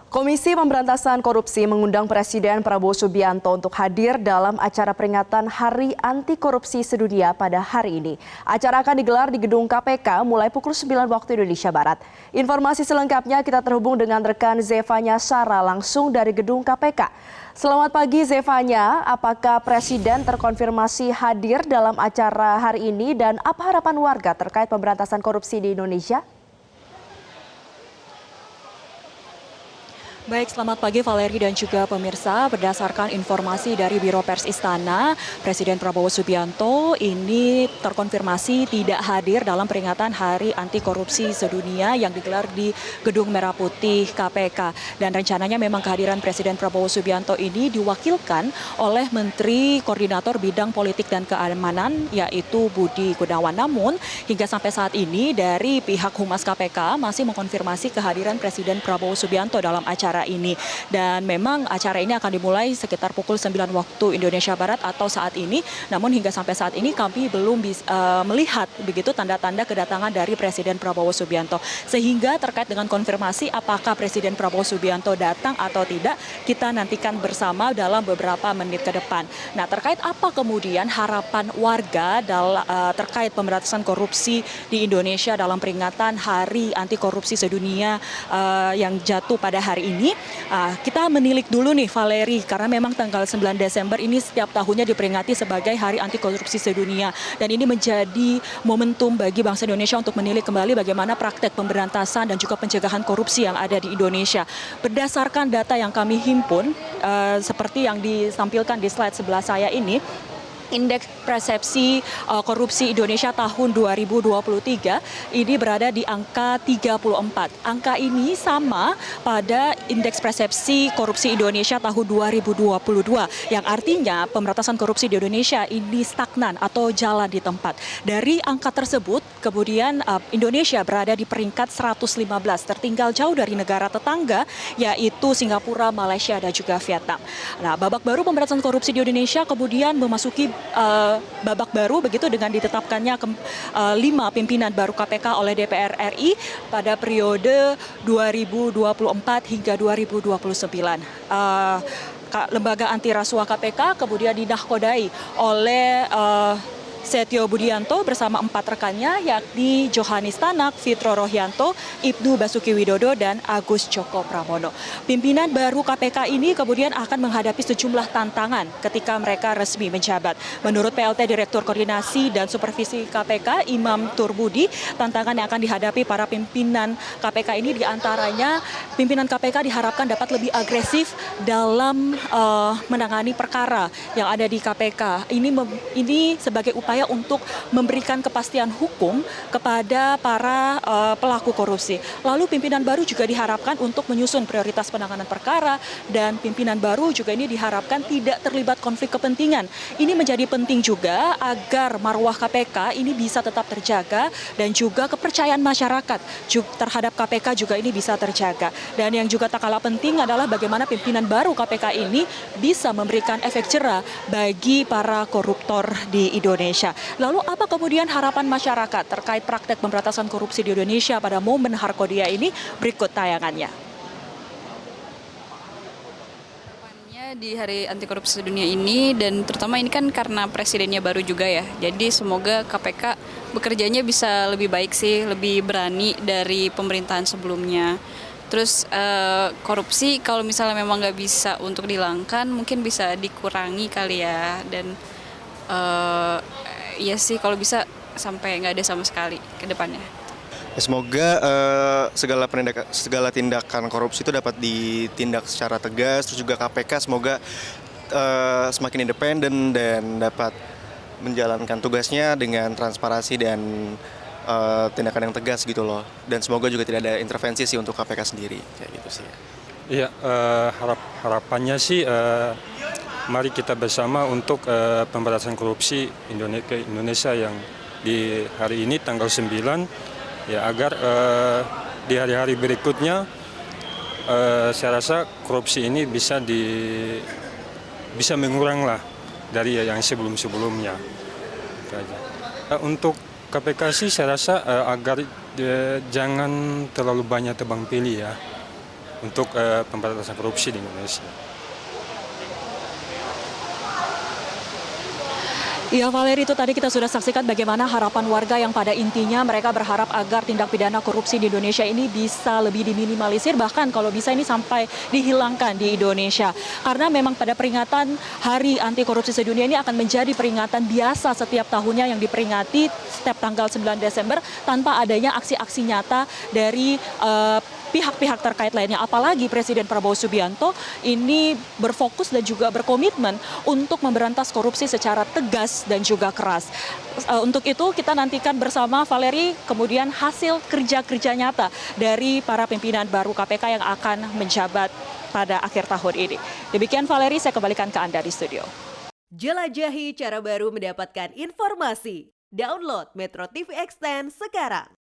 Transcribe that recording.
Komisi Pemberantasan Korupsi mengundang Presiden Prabowo Subianto untuk hadir dalam acara peringatan Hari Anti Korupsi Sedunia pada hari ini. Acara akan digelar di gedung KPK mulai pukul 9 waktu Indonesia Barat. Informasi selengkapnya kita terhubung dengan rekan Zevanya Sara langsung dari gedung KPK. Selamat pagi Zevanya, apakah Presiden terkonfirmasi hadir dalam acara hari ini dan apa harapan warga terkait pemberantasan korupsi di Indonesia? Baik, selamat pagi Valeri dan juga pemirsa. Berdasarkan informasi dari Biro Pers Istana, Presiden Prabowo Subianto ini terkonfirmasi tidak hadir dalam peringatan Hari Anti Korupsi Sedunia yang digelar di Gedung Merah Putih KPK. Dan rencananya memang kehadiran Presiden Prabowo Subianto ini diwakilkan oleh Menteri Koordinator Bidang Politik dan Keamanan yaitu Budi Gunawan. Namun hingga sampai saat ini dari pihak Humas KPK masih mengkonfirmasi kehadiran Presiden Prabowo Subianto dalam acara ini. Dan memang acara ini akan dimulai sekitar pukul 9 waktu Indonesia Barat atau saat ini. Namun hingga sampai saat ini kami belum melihat begitu tanda-tanda kedatangan dari Presiden Prabowo Subianto. Sehingga terkait dengan konfirmasi apakah Presiden Prabowo Subianto datang atau tidak, kita nantikan bersama dalam beberapa menit ke depan. Nah, terkait apa kemudian harapan warga terkait pemberantasan korupsi di Indonesia dalam peringatan Hari Anti Korupsi Sedunia yang jatuh pada hari ini. Kita menilik dulu nih Valeri, karena memang tanggal 9 Desember ini setiap tahunnya diperingati sebagai Hari Anti Korupsi Sedunia. Dan ini menjadi momentum bagi bangsa Indonesia untuk menilik kembali bagaimana praktek pemberantasan dan juga pencegahan korupsi yang ada di Indonesia. Berdasarkan data yang kami himpun, seperti yang ditampilkan di slide sebelah saya ini, Indeks Persepsi Korupsi Indonesia tahun 2023 ini berada di angka 34. Angka ini sama pada Indeks Persepsi Korupsi Indonesia tahun 2022, yang artinya pemberantasan korupsi di Indonesia ini stagnan atau jalan di tempat. Dari angka tersebut, kemudian Indonesia berada di peringkat 115, tertinggal jauh dari negara tetangga yaitu Singapura, Malaysia, dan juga Vietnam. Nah, babak baru pemberantasan korupsi di Indonesia kemudian memasuki babak baru begitu dengan ditetapkannya 5 pimpinan baru KPK oleh DPR RI pada periode 2024 hingga 2029. Lembaga anti rasuah KPK kemudian dinahkodai oleh Setio Budianto bersama 4 rekannya yakni Johanis Tanak, Fitro Rohyanto, Ibnu Basuki Widodo, dan Agus Joko Pramono. Pimpinan baru KPK ini kemudian akan menghadapi sejumlah tantangan ketika mereka resmi menjabat. Menurut PLT Direktur Koordinasi dan Supervisi KPK Imam Turbudi, tantangan yang akan dihadapi para pimpinan KPK ini diantaranya pimpinan KPK diharapkan dapat lebih agresif dalam menangani perkara yang ada di KPK. Ini sebagai upaya untuk memberikan kepastian hukum kepada para pelaku korupsi. Lalu pimpinan baru juga diharapkan untuk menyusun prioritas penanganan perkara, dan pimpinan baru juga ini diharapkan tidak terlibat konflik kepentingan. Ini menjadi penting juga agar marwah KPK ini bisa tetap terjaga dan juga kepercayaan masyarakat terhadap KPK juga ini bisa terjaga. Dan yang juga tak kalah penting adalah bagaimana pimpinan baru KPK ini bisa memberikan efek jera bagi para koruptor di Indonesia. Lalu apa kemudian harapan masyarakat terkait praktek pemberantasan korupsi di Indonesia pada momen Harkodia ini? Berikut tayangannya. Harapannya di Hari Anti Korupsi Sedunia ini, dan terutama ini kan karena presidennya baru juga ya, jadi semoga KPK bekerjanya bisa lebih baik sih, lebih berani dari pemerintahan sebelumnya. Terus korupsi kalau misalnya memang nggak bisa untuk dihilangkan, mungkin bisa dikurangi kali ya, dan iya sih kalau bisa sampai nggak ada sama sekali ke depannya. Semoga segala tindakan korupsi itu dapat ditindak secara tegas, terus juga KPK semoga semakin independen dan dapat menjalankan tugasnya dengan transparansi dan tindakan yang tegas gitu loh. Dan semoga juga tidak ada intervensi sih untuk KPK sendiri, kayak gitu sih. Iya, harapannya sih mari kita bersama untuk pemberantasan korupsi Indonesia yang di hari ini tanggal 9, ya agar di hari-hari berikutnya saya rasa korupsi ini bisa mengurang lah dari yang sebelum-sebelumnya. Untuk KPK sih saya rasa agar jangan terlalu banyak tebang pilih ya. untuk pemberantasan korupsi di Indonesia. Ya Valeri, itu tadi kita sudah saksikan bagaimana harapan warga yang pada intinya mereka berharap agar tindak pidana korupsi di Indonesia ini bisa lebih diminimalisir, bahkan kalau bisa ini sampai dihilangkan di Indonesia. Karena memang pada peringatan Hari Anti Korupsi Sedunia ini akan menjadi peringatan biasa setiap tahunnya yang diperingati setiap tanggal 9 Desember tanpa adanya aksi-aksi nyata dari pihak-pihak terkait lainnya. Apalagi Presiden Prabowo Subianto ini berfokus dan juga berkomitmen untuk memberantas korupsi secara tegas dan juga keras. Untuk itu kita nantikan bersama Valeri kemudian hasil kerja-kerja nyata dari para pimpinan baru KPK yang akan menjabat pada akhir tahun ini. Demikian Valeri, saya kembalikan ke Anda di studio. Jelajahi cara baru mendapatkan informasi. Download Metro TV Extend sekarang.